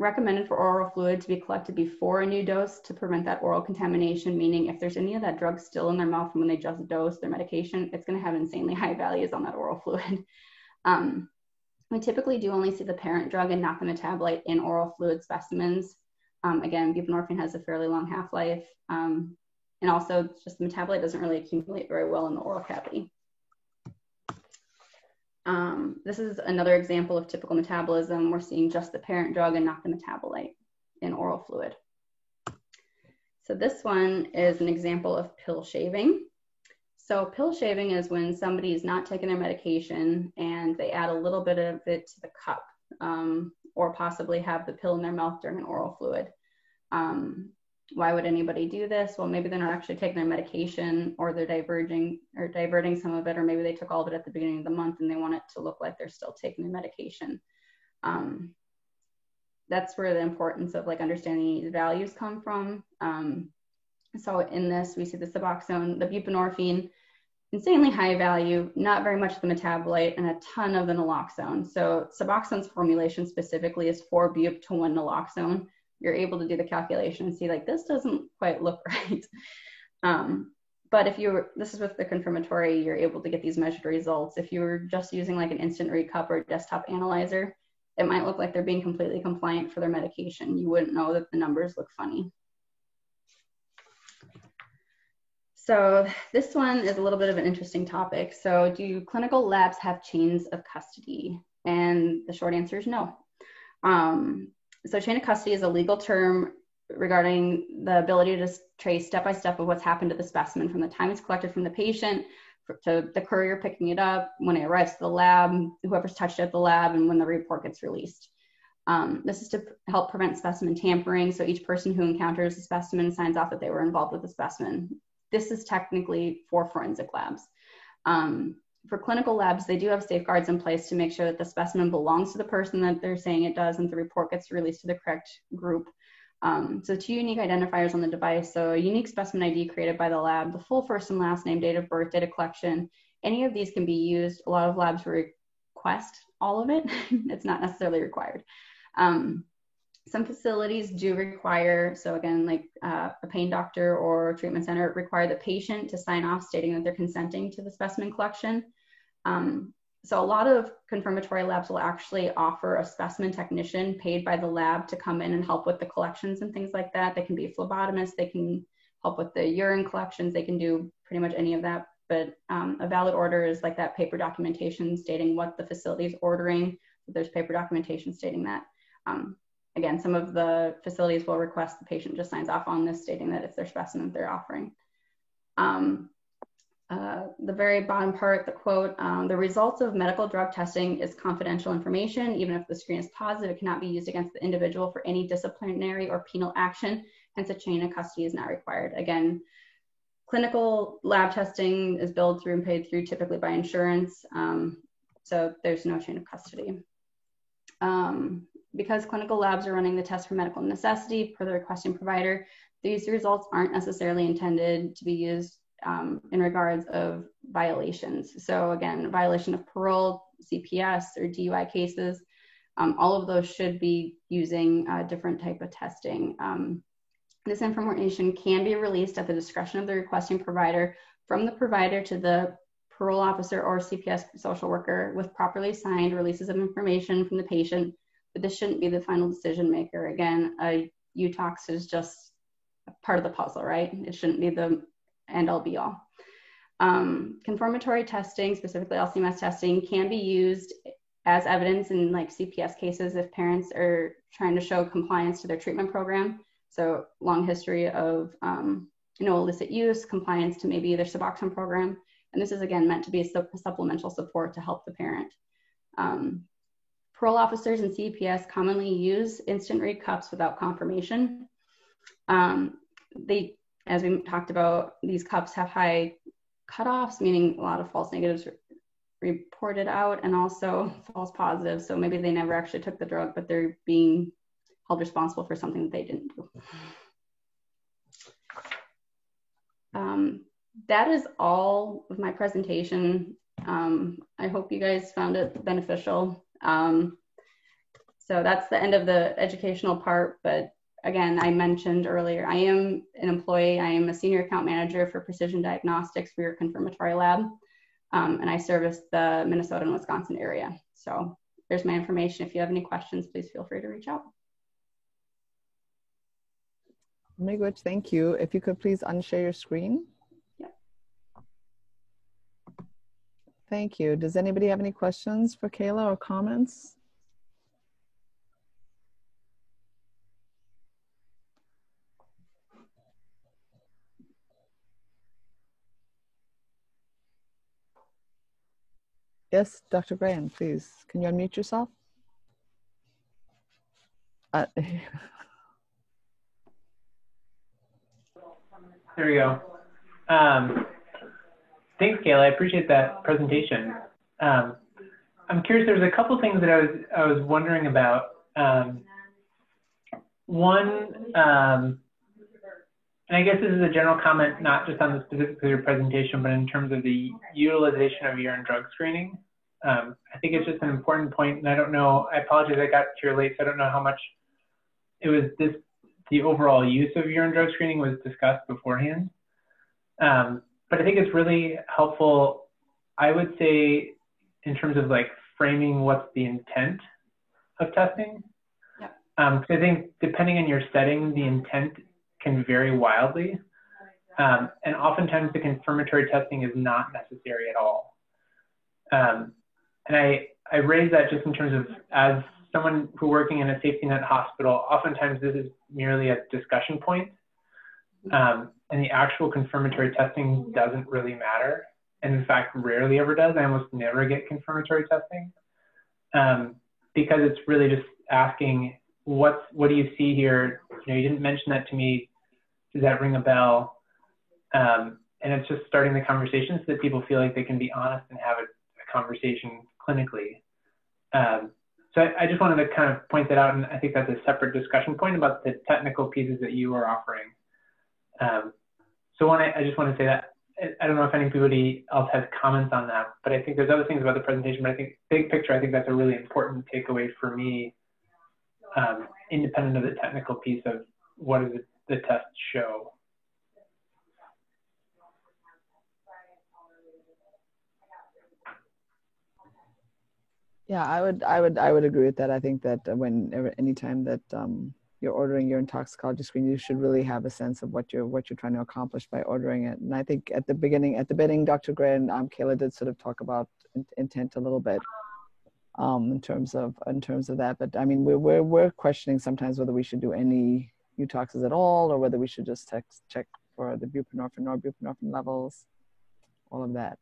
recommended for oral fluid to be collected before a new dose to prevent that oral contamination, meaning if there's any of that drug still in their mouth from when they just dosed their medication, it's going to have insanely high values on that oral fluid. We typically do only see the parent drug and not the metabolite in oral fluid specimens. Again, buprenorphine has a fairly long half-life. And also just the metabolite doesn't really accumulate very well in the oral cavity. This is another example of typical metabolism. We're seeing just the parent drug and not the metabolite. in oral fluid. So this one is an example of pill shaving. So pill shaving is when somebody is not taking their medication and they add a little bit of it to the cup, or possibly have the pill in their mouth during an oral fluid. Why would anybody do this? Well, maybe they're not actually taking their medication, or they're diverting some of it, or maybe they took all of it at the beginning of the month and they want it to look like they're still taking their medication. That's where the importance of like understanding these values come from. So in this, we see the Suboxone, the buprenorphine, insanely high value, not very much the metabolite, and a ton of the naloxone. So Suboxone's formulation specifically is 4 bup to 1 naloxone. You're able to do the calculation and see like, this doesn't quite look right. But if this is with the confirmatory, you're able to get these measured results. If you were just using like an instant read cup or a desktop analyzer, it might look like they're being completely compliant for their medication. You wouldn't know that the numbers look funny. So this one is a little bit of an interesting topic. So do clinical labs have chains of custody? And the short answer is no. So chain of custody is a legal term regarding the ability to trace step-by-step of what's happened to the specimen from the time it's collected from the patient to the courier picking it up, when it arrives to the lab, whoever's touched it at the lab, and when the report gets released. This is to help prevent specimen tampering. So each person who encounters a specimen signs off that they were involved with the specimen. This is technically for forensic labs. For clinical labs, they do have safeguards in place to make sure that the specimen belongs to the person that they're saying it does, and the report gets released to the correct group. So 2 unique identifiers on the device. So a unique specimen ID created by the lab, the full first and last name, date of birth, date of collection. Any of these can be used. A lot of labs request all of it. It's not necessarily required. Some facilities do require, so again, like a pain doctor or treatment center, require the patient to sign off stating that they're consenting to the specimen collection. So a lot of confirmatory labs will actually offer a specimen technician paid by the lab to come in and help with the collections and things like that. They can be phlebotomists, they can help with the urine collections, they can do pretty much any of that. But a valid order is like that paper documentation stating what the facility is ordering. There's paper documentation stating that. Again, some of the facilities will request the patient just signs off on this, stating that it's their specimen they're offering. The very bottom part, the quote, the results of medical drug testing is confidential information. Even if the screen is positive, it cannot be used against the individual for any disciplinary or penal action. Hence, a chain of custody is not required. Again, clinical lab testing is billed through and paid through typically by insurance. So there's no chain of custody. Because clinical labs are running the test for medical necessity per the requesting provider, these results aren't necessarily intended to be used in regards of violations. So again, violation of parole, CPS, or DUI cases, all of those should be using a different type of testing. This information can be released at the discretion of the requesting provider from the provider to the parole officer or CPS social worker with properly signed releases of information from the patient, but this shouldn't be the final decision maker. Again, a UTOX is just part of the puzzle, right? It shouldn't be the end all be all. Confirmatory testing, specifically LCMS testing, can be used as evidence in like CPS cases if parents are trying to show compliance to their treatment program. So long history of illicit use, compliance to maybe their Suboxone program. And this is again meant to be a supplemental support to help the parent. Parole officers and CPS commonly use instant read cups without confirmation. As we talked about, these cups have high cutoffs, meaning a lot of false negatives reported out and also false positives. So maybe they never actually took the drug, but they're being held responsible for something that they didn't do. That is all of my presentation. I hope you guys found it beneficial. So that's the end of the educational part, but again, I mentioned earlier, I am an employee. I am a senior account manager for Precision Diagnostics for your confirmatory lab, and I service the Minnesota and Wisconsin area. So there's my information. If you have any questions, please feel free to reach out. Miigwech, thank you. If you could please unshare your screen. Yep. Thank you. Does anybody have any questions for Kayla or comments? Yes, Dr. Graham, please. Can you unmute yourself? There we go. Thanks, Kayla. I appreciate that presentation. I'm curious, there's a couple things that I was wondering about. One, and I guess this is a general comment, not just on the specifics of your presentation, but in terms of the utilization of urine drug screening. I think it's just an important point, and I don't know, I apologize, I got here late, so I don't know how much it was the overall use of urine drug screening was discussed beforehand. But I think it's really helpful, I would say, in terms of like framing what's the intent of testing. I think depending on your setting, the intent can vary wildly. And oftentimes the confirmatory testing is not necessary at all. And I raise that just in terms of, as someone who working in a safety net hospital, oftentimes this is merely a discussion point. And the actual confirmatory testing doesn't really matter. And in fact, rarely ever does. I almost never get confirmatory testing because it's really just asking, what do you see here? You didn't mention that to me. Does that ring a bell? And it's just starting the conversation so that people feel like they can be honest and have a conversation clinically. So I just wanted to kind of point that out, and I think that's a separate discussion point about the technical pieces that you are offering. So I just want to say that, I don't know if anybody else has comments on that, but I think there's other things about the presentation, but I think big picture, I think that's a really important takeaway for me, independent of the technical piece of what does the test show. Yeah, I would agree with that. I think that anytime that you're ordering your toxicology screen, you should really have a sense of what you're trying to accomplish by ordering it. And I think at the beginning, Dr. Gray and Kayla did sort of talk about intent a little bit in terms of that. But I mean, we're questioning sometimes whether we should do any UTOXs at all, or whether we should just check for the buprenorphine, norbuprenorphine levels, all of that.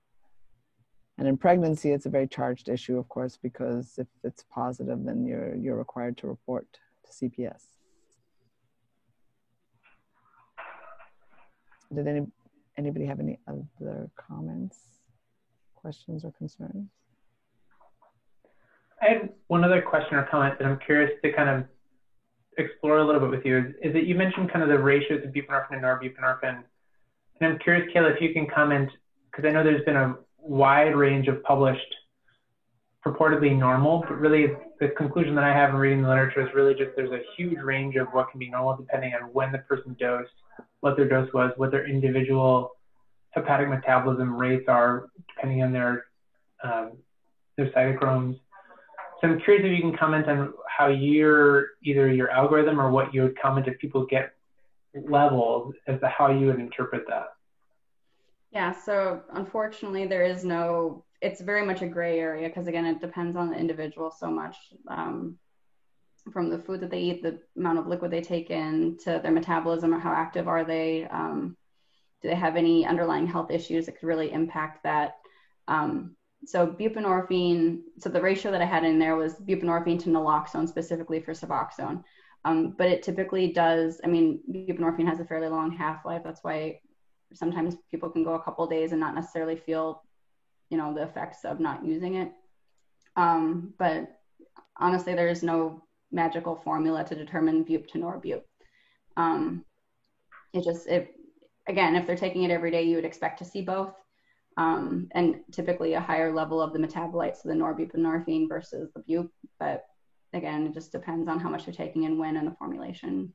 And in pregnancy, it's a very charged issue, of course, because if it's positive, then you're required to report to CPS. Did anybody have any other comments, questions, or concerns? I had one other question or comment that I'm curious to kind of explore a little bit with you. Is that you mentioned kind of the ratios of buprenorphine and norbuprenorphine, and I'm curious, Kayla, if you can comment, because I know there's been a wide range of published purportedly normal, but really the conclusion that I have in reading the literature is really just there's a huge range of what can be normal depending on when the person dosed, what their dose was, what their individual hepatic metabolism rates are, depending on their cytochromes. So I'm curious if you can comment on how either your algorithm or what you would comment if people get levels as to how you would interpret that. Yeah, so unfortunately there is no, it's very much a gray area because again, it depends on the individual so much, from the food that they eat, the amount of liquid they take in, to their metabolism, or how active are they, do they have any underlying health issues that could really impact that. So buprenorphine, so the ratio that I had in there was buprenorphine to naloxone specifically for Suboxone. But it typically does, I mean, buprenorphine has a fairly long half-life. That's why sometimes people can go a couple of days and not necessarily feel, the effects of not using it. But honestly, there is no magical formula to determine bup to norbup. Again, if they're taking it every day, you would expect to see both. And typically a higher level of the metabolites, so the norbuprenorphine versus the bup. But again, it just depends on how much they're taking and when, and the formulation.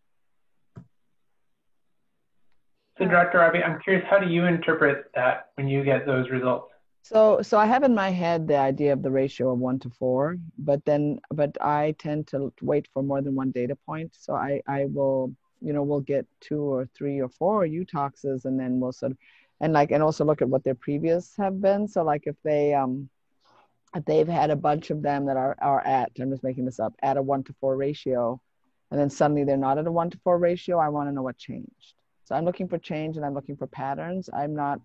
So Dr. Rabi, I'm curious, how do you interpret that when you get those results? So I have in my head the idea of the ratio of 1 to 4, but I tend to wait for more than one data point. So I will, we'll get 2 or 3 or 4 UTOXs, and then we'll sort of, and also look at what their previous have been. So like if they've had a bunch of them that are at, I'm just making this up, at a 1 to 4 ratio, and then suddenly they're not at a 1 to 4 ratio, I want to know what changed. So I'm looking for change and I'm looking for patterns. I'm not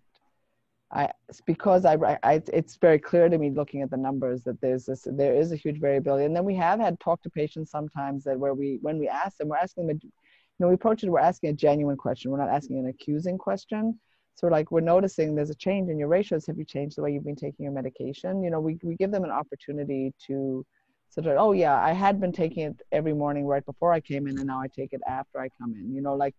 it's because it's very clear to me looking at the numbers that there is a huge variability. And then we have had talk to patients sometimes that when we ask them, we're asking them, we approach it, we're asking a genuine question. We're not asking an accusing question. So we're noticing there's a change in your ratios. Have you changed the way you've been taking your medication? We give them an opportunity to sort of, oh yeah, I had been taking it every morning right before I came in, and now I take it after I come in.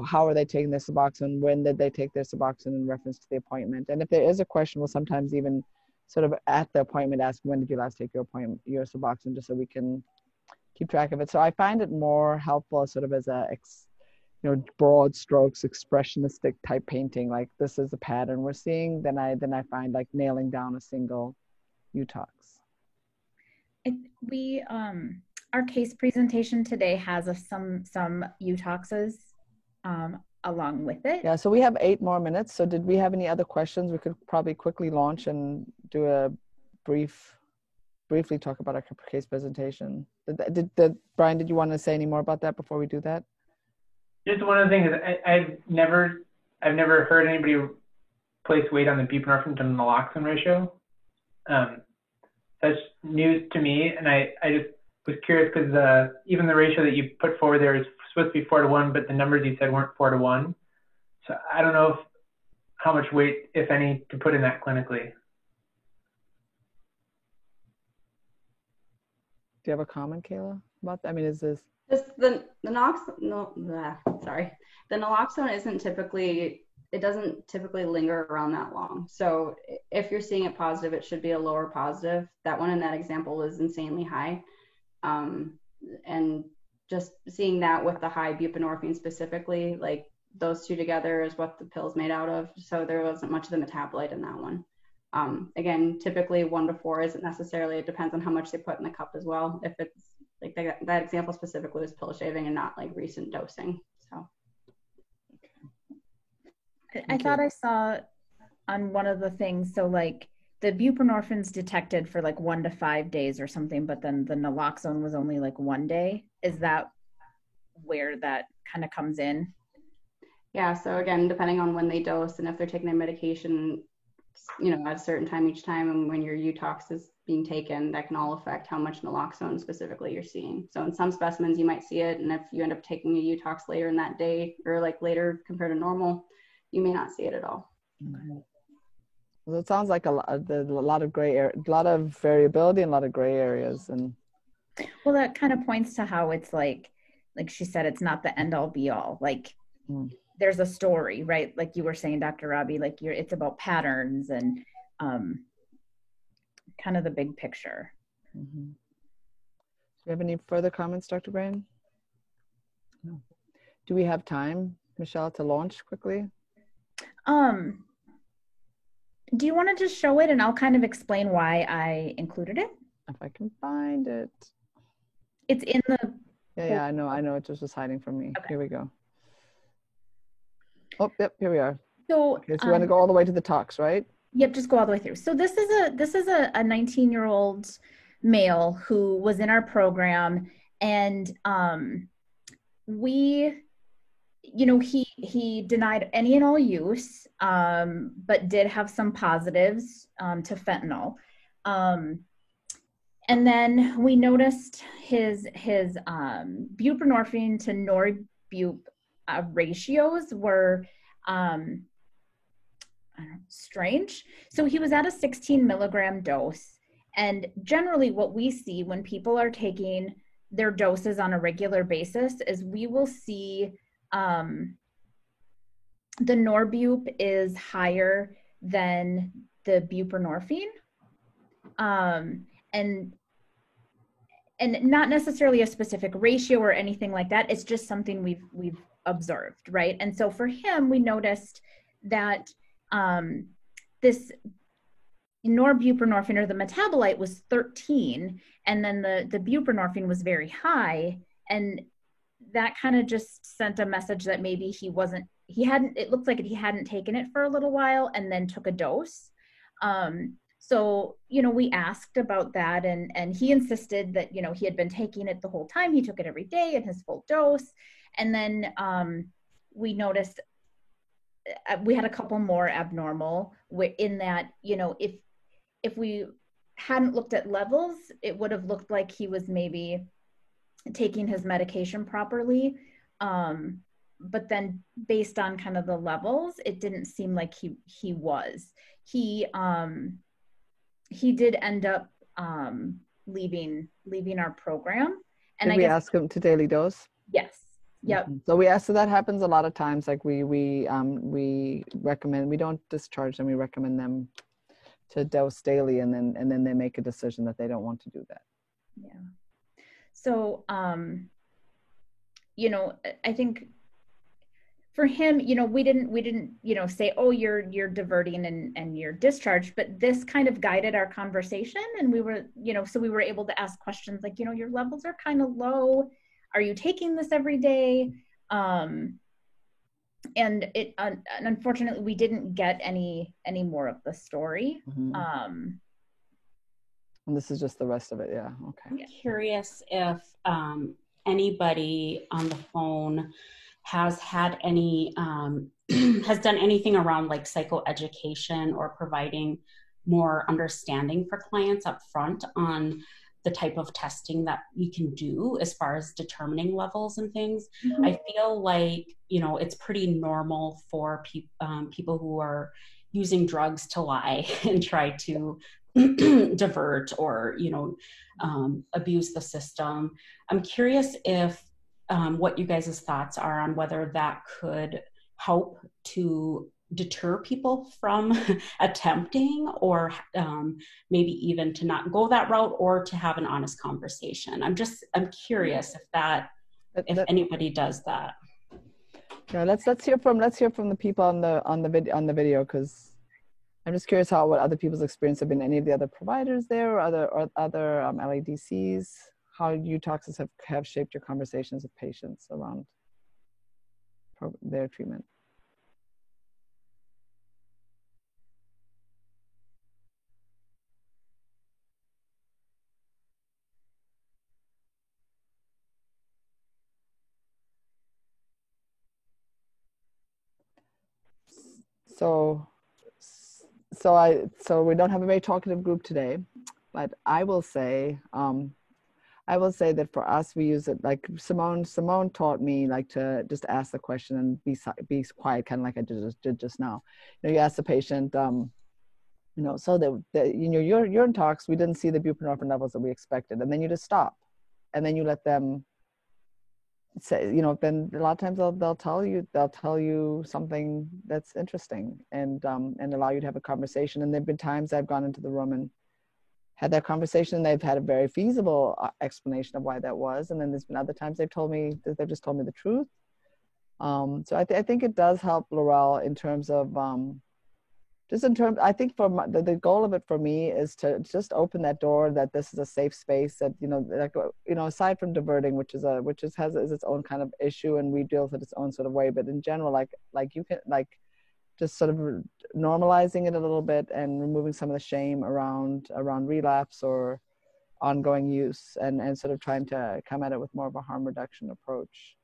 How are they taking their Suboxone? When did they take their Suboxone in reference to the appointment? And if there is a question, we'll sometimes even sort of at the appointment ask, when did you last take your Suboxone, just so we can keep track of it. So I find it more helpful sort of as a, broad strokes, expressionistic type painting, like this is a pattern we're seeing, then I find like nailing down a single UTOX. Our case presentation today has some UTOXs along with it. Yeah, so we have 8 more minutes. So did we have any other questions? We could probably quickly launch and do a briefly talk about our case presentation. Brian, did you want to say any more about that before we do that? Just one of the things, I've never heard anybody place weight on the buprenorphine to naloxone ratio. That's news to me, and I just was curious because even the ratio that you put forward there is supposed to be 4-to-1, but the numbers you said weren't 4-to-1. So I don't know how much weight, if any, to put in that clinically. Do you have a comment, Kayla, about that? I mean, is this just the naloxone isn't typically, it doesn't typically linger around that long. So if you're seeing it positive, it should be a lower positive. That one in that example was insanely high. And just seeing that with the high buprenorphine specifically, like those two together is what the pill's made out of. So there wasn't much of the metabolite in that one. Again, typically 1 to 4 isn't necessarily, it depends on how much they put in the cup as well. If it's like that example specifically was pill shaving and not like recent dosing. So I thought I saw on one of the things, so like the buprenorphine's detected for like 1 to 5 days or something, but then the naloxone was only like 1 day. Is that where that kind of comes in? Yeah, so again, depending on when they dose and if they're taking their medication, at a certain time each time, and when your UTOX is being taken, that can all affect how much naloxone specifically you're seeing. So in some specimens, you might see it, and if you end up taking a UTOX later in that day, or like later compared to normal, you may not see it at all. Well, it sounds like a lot of gray area, a lot of variability and a lot of gray areas. And well, that kind of points to how it's like she said, it's not the end all be all. Like there's a story, right? Like you were saying, Dr. Robbie, like it's about patterns and kind of the big picture. Mm-hmm. Do you have any further comments, Dr. Brain? No. Do we have time, Michelle, to launch quickly? Do you want to just show it and I'll kind of explain why I included it? If I can find it. It's in the... Yeah, I know. It just was hiding from me. Okay. Here we go. Oh, yep, here we are. So, okay, so you want to go all the way to the talks, right? Yep, just go all the way through. So this is a 19-year-old male who was in our program, and he denied any and all use, but did have some positives to fentanyl. And then we noticed his buprenorphine to norbup ratios were strange. So he was at a 16 milligram dose. And generally what we see when people are taking their doses on a regular basis is we will see the norbup is higher than the buprenorphine. And not necessarily a specific ratio or anything like that. It's just something we've observed, right? And so for him, we noticed that this norbuprenorphine, or the metabolite, was 13, and then the buprenorphine was very high, and that kind of just sent a message that maybe it looked like he hadn't taken it for a little while and then took a dose. So, we asked about that, and he insisted that, he had been taking it the whole time. He took it every day in his full dose. And then we noticed we had a couple more abnormal in that, you know, if we hadn't looked at levels, it would have looked like he was maybe taking his medication properly. But then based on kind of the levels, it didn't seem like he was. He did end up leaving our program. And Did we ask him to daily dose? Yes. Yep. So we ask, so that happens a lot of times. Like we recommend, we don't discharge them. We recommend them to dose daily, and then they make a decision that they don't want to do that. Yeah. So, you know, I think for him, you know, we didn't, you know, say, oh, you're diverting and you're discharged, but this kind of guided our conversation, and we were, you know, so we were able to ask questions like, you know, your levels are kind of low. Are you taking this every day? And unfortunately, we didn't get any more of the story. And this is just the rest of it. Yeah. Okay. I'm curious if anybody on the phone has had any, has done anything around like psychoeducation or providing more understanding for clients up front on the type of testing that we can do as far as determining levels and things. Mm-hmm. I feel like, you know, it's pretty normal for people who are using drugs to lie and try to divert or, you know, abuse the system. I'm curious if what you guys' thoughts are on whether that could help to deter people from attempting, or maybe even to not go that route, or to have an honest conversation. I'm curious if anybody does that. Yeah, let's hear from the people on the video, because I'm just curious what other people's experience have been. Any of the other providers there, or other LADCs, how eutoxins have shaped your conversations with patients around their treatment. So we don't have a very talkative group today, but I will say that for us, we use it like Simone taught me, like to just ask the question and be quiet, kind of like I did just now. You know, you ask the patient, you know, so that you know, urine tox, we didn't see the buprenorphine levels that we expected, and then you just stop, and then you let them say, you know, then a lot of times they'll tell you something that's interesting, and allow you to have a conversation. And there've been times I've gone into the room and had that conversation, and they've had a very feasible explanation of why that was. And then there's been other times they've just told me the truth. So I think it does help, Laurel, in terms of I think for the goal of it for me is to just open that door, that this is a safe space, that, you know, like, you know, aside from diverting, which is its own kind of issue, and we deal with it its own sort of way, but in general, like you can, like, just sort of normalizing it a little bit and removing some of the shame around relapse or ongoing use, and sort of trying to come at it with more of a harm reduction approach.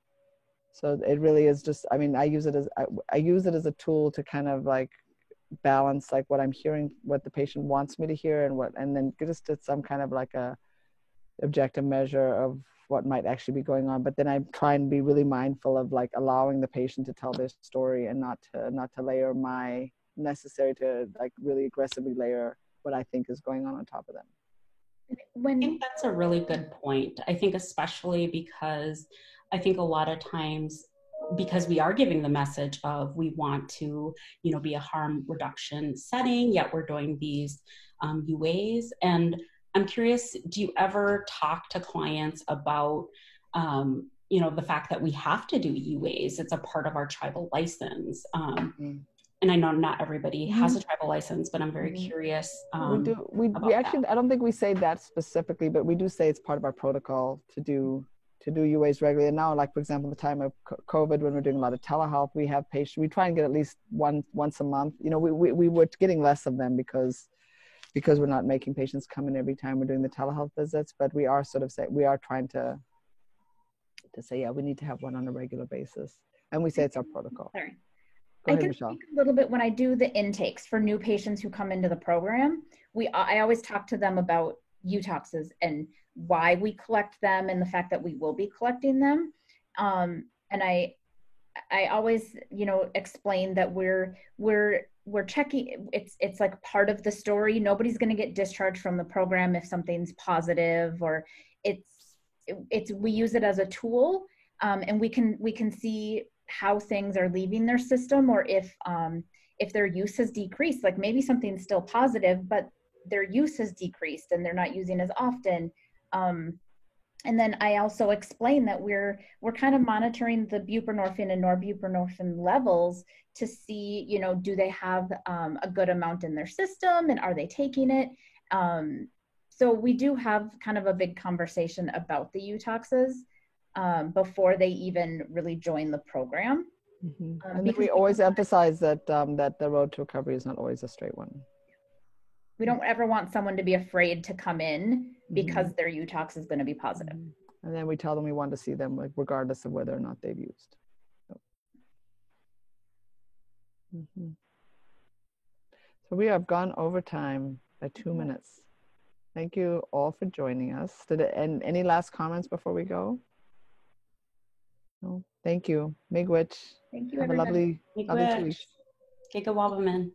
So it really is just, I mean, I use it as a tool to kind of like balance like what I'm hearing, what the patient wants me to hear, and then just some kind of like a objective measure of what might actually be going on. But then I try and be really mindful of like allowing the patient to tell their story, and not to layer my necessary to like really aggressively layer what I think is going on top of them. I think that's a really good point. I think especially because I think a lot of times, because we are giving the message of we want to, you know, be a harm reduction setting, yet we're doing these UAs. And I'm curious, do you ever talk to clients about, you know, the fact that we have to do UAs? It's a part of our tribal license. And I know not everybody has a tribal license, but I'm very curious. We actually, I don't think we say that specifically, but we do say it's part of our protocol to do UAs regularly. And now, like, for example, the time of COVID, when we're doing a lot of telehealth, we have patients, we try and get at least once a month. You know, we were getting less of them because we're not making patients come in every time we're doing the telehealth visits, but we are trying to say, yeah, we need to have one on a regular basis. And we say it's our protocol. Sorry. Go ahead, can Michelle. speak a little bit when I do the intakes for new patients who come into the program. I always talk to them about UTOXs and why we collect them and the fact that we will be collecting them. And I always, explain that we're checking. It's like part of the story. Nobody's going to get discharged from the program if something's positive, or we use it as a tool, and we can see how things are leaving their system, or if their use has decreased. Like maybe something's still positive, but their use has decreased and they're not using as often. And then I also explain that we're kind of monitoring the buprenorphine and norbuprenorphine levels to see, do they have a good amount in their system, and are they taking it? So we do have kind of a big conversation about the UTOXs before they even really join the program. And then we always emphasize that that the road to recovery is not always a straight one. We don't ever want someone to be afraid to come in because their UTOX is going to be positive. And then we tell them we want to see them, like, regardless of whether or not they've used. So we have gone over time by 2 minutes. Thank you all for joining us. And any last comments before we go? No. Thank you. Miigwech. Thank you, Have everybody. a lovely 2 weeks. Giga Wabaman.